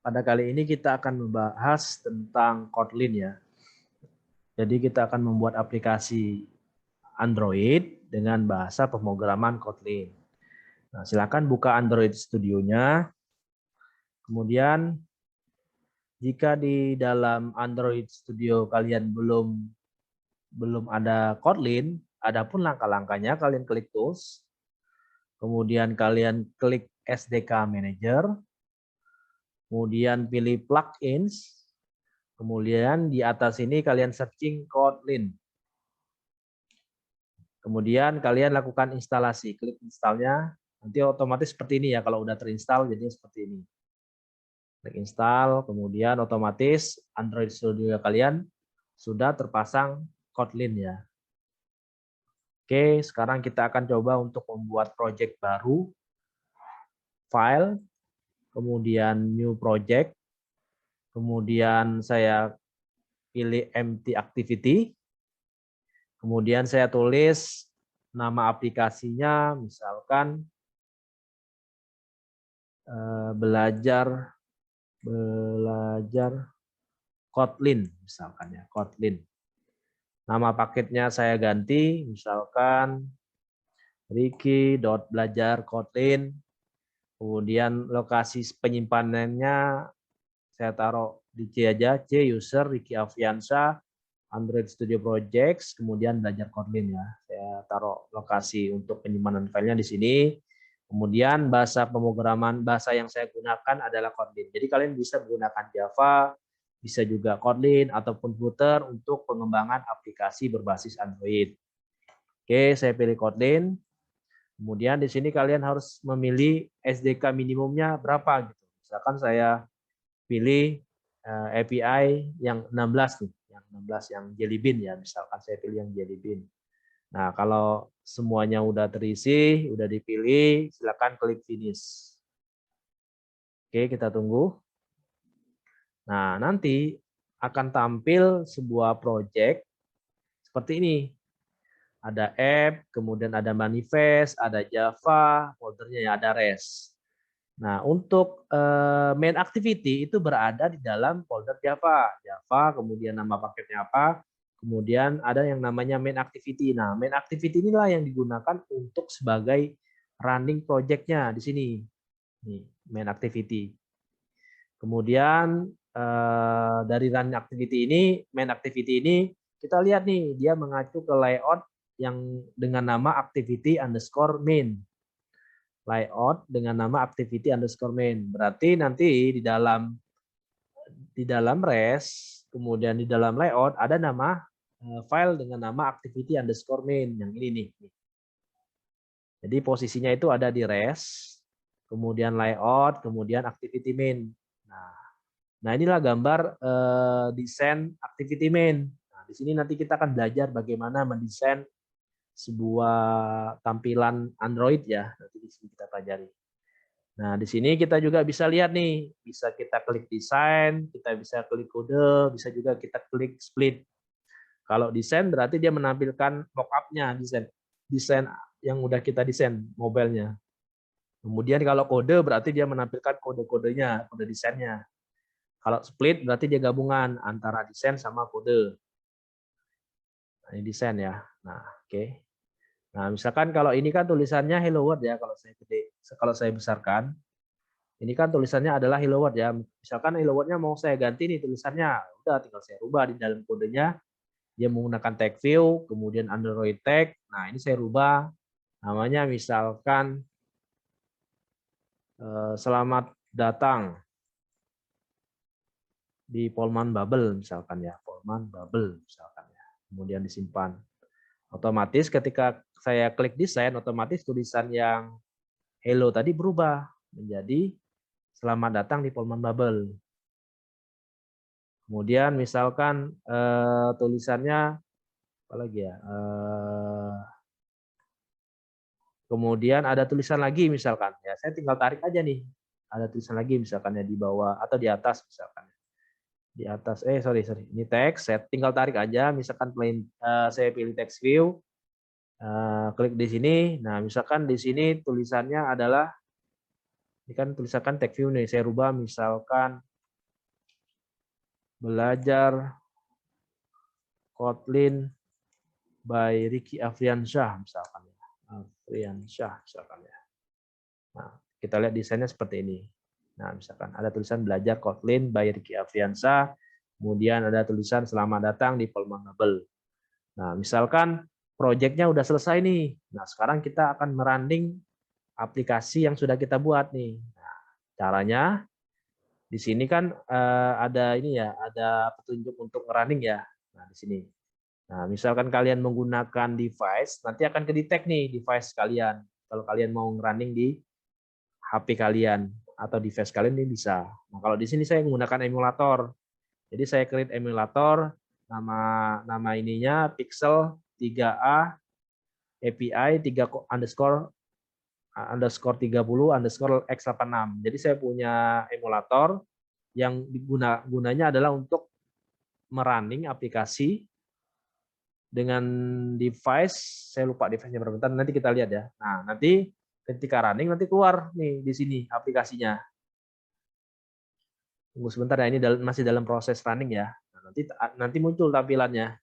Pada kali ini kita akan membahas tentang Kotlin ya. Jadi kita akan membuat aplikasi Android dengan bahasa pemrograman Kotlin. Nah, silakan buka Android Studio-nya. Kemudian jika di dalam Android Studio kalian belum ada Kotlin, adapun langkah-langkahnya kalian klik Tools, kemudian kalian klik SDK Manager, kemudian pilih Plugins, kemudian di atas ini kalian searching Kotlin. Kemudian kalian lakukan instalasi, klik installnya, nanti otomatis seperti ini ya, kalau udah terinstall jadinya seperti ini. Klik install, kemudian otomatis Android Studio kalian sudah terpasang Kotlin ya. Oke, sekarang kita akan coba untuk membuat project baru, file, kemudian new project, kemudian saya pilih empty activity, kemudian saya tulis nama aplikasinya, misalkan belajar Kotlin, misalkan ya, Kotlin. Nama paketnya saya ganti, misalkan Ricky.belajar Kotlin. Kemudian lokasi penyimpanannya saya taruh di C aja, C user Ricky Afiansa, Android Studio Projects, kemudian belajar Kotlin ya. Saya taruh lokasi untuk penyimpanan filenya di sini. Kemudian bahasa pemrograman, bahasa yang saya gunakan adalah Kotlin. Jadi kalian bisa menggunakan Java, bisa juga Kotlin ataupun Flutter untuk pengembangan aplikasi berbasis Android. Oke, saya pilih Kotlin. Kemudian di sini kalian harus memilih SDK minimumnya berapa gitu. Misalkan saya pilih API yang 16 nih, yang 16 yang Jelly Bean ya, misalkan saya pilih yang Jelly Bean. Nah, kalau semuanya udah terisi, udah dipilih, silakan klik finish. Oke, kita tunggu. Nah, nanti akan tampil sebuah project seperti ini. Ada app, kemudian ada manifest, ada Java, foldernya ya ada REST. Nah, untuk main activity itu berada di dalam folder Java. Java, kemudian nama paketnya apa, kemudian ada yang namanya main activity. Nah, main activity inilah yang digunakan untuk sebagai running project-nya di sini. Nih, main activity. Kemudian dari running activity ini, main activity ini, kita lihat nih, dia mengacu ke layout yang dengan nama activity underscore main. Layout dengan nama activity underscore main. Berarti nanti di dalam REST, kemudian di dalam layout ada nama file dengan nama activity underscore main yang ini nih. Jadi posisinya itu ada di REST, kemudian layout, kemudian activity main. Nah inilah gambar desain activity main. Nah, di sini nanti kita akan belajar bagaimana mendesain sebuah tampilan Android ya. Nanti di sini kita pelajari. Nah, di sini kita juga bisa lihat nih, bisa kita klik desain, kita bisa klik kode, bisa juga kita klik split. Kalau desain berarti dia menampilkan mockup-nya, desain yang udah kita desain mobilenya. Kemudian kalau kode berarti dia menampilkan kode-kodenya, kode desainnya. Kalau split berarti dia gabungan antara desain sama kode. Nah, ini desain ya. Nah, oke. Nah, misalkan kalau ini kan tulisannya Hello World ya, kalau saya besarkan. Ini kan tulisannya adalah Hello World ya. Misalkan Hello World-nya mau saya ganti nih tulisannya, udah tinggal saya rubah di dalam kodenya. Dia menggunakan tag view, kemudian Android tag. Nah, ini saya rubah namanya misalkan selamat datang di Polman Bubble misalkan ya, Polman Bubble misalkan ya. Kemudian disimpan. Otomatis ketika saya klik desain, otomatis tulisan yang hello tadi berubah menjadi selamat datang di Polman Bubble. Kemudian misalkan tulisannya apa lagi ya? Kemudian ada tulisan lagi misalkan ya, saya tinggal tarik aja nih. Ada tulisan lagi misalkan ya di bawah atau di atas misalkan. Di atas sorry ini teks, saya tinggal tarik aja misalkan plain saya pilih text view. Klik di sini. Nah, misalkan di sini tulisannya adalah ini kan tulisan text view nih, saya rubah misalkan belajar Kotlin by Ricky Afriansyah misalkan ya. Afriansyah misalkan ya. Nah, kita lihat desainnya seperti ini. Nah, misalkan ada tulisan belajar Kotlin by Ricky Afriansyah, kemudian ada tulisan selamat datang di Polmangable. Nah, misalkan proyeknya udah selesai nih. Nah, sekarang kita akan merunning aplikasi yang sudah kita buat nih. Nah, caranya di sini kan ada ini ya, ada petunjuk untuk running ya. Nah, di sini. Nah, misalkan kalian menggunakan device, nanti akan ke-detect nih device kalian. Kalau kalian mau running di HP kalian atau device kalian ini bisa. Nah, kalau di sini saya menggunakan emulator. Jadi saya create emulator, nama ininya Pixel 3A API 3 underscore 30 x86. Jadi saya punya emulator yang gunanya adalah untuk merunning aplikasi dengan device, saya lupa device-nya berapa, nanti kita lihat ya. Nah, nanti ketika running nanti keluar nih di sini aplikasinya. Tunggu sebentar ya, ini masih dalam proses running ya. Nah, nanti muncul tampilannya.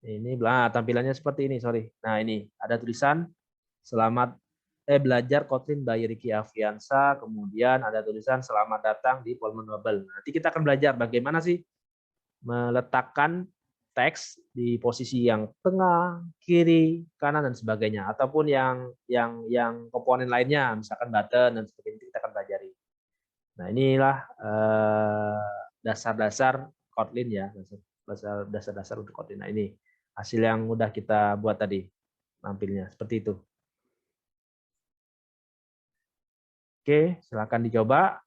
Ini tampilannya seperti ini, sorry. Nah, ini ada tulisan selamat belajar Kotlin by Ricky Afriansyah, kemudian ada tulisan selamat datang di Polmangable. Nanti kita akan belajar bagaimana sih meletakkan teks di posisi yang tengah, kiri, kanan dan sebagainya, ataupun yang komponen lainnya, misalkan button dan sebagainya, kita akan pelajari. Nah, inilah dasar-dasar Kotlin ya, dasar-dasar untuk Kotlin. Nah, ini hasil yang udah kita buat tadi, tampilnya seperti itu. Oke, silakan dicoba.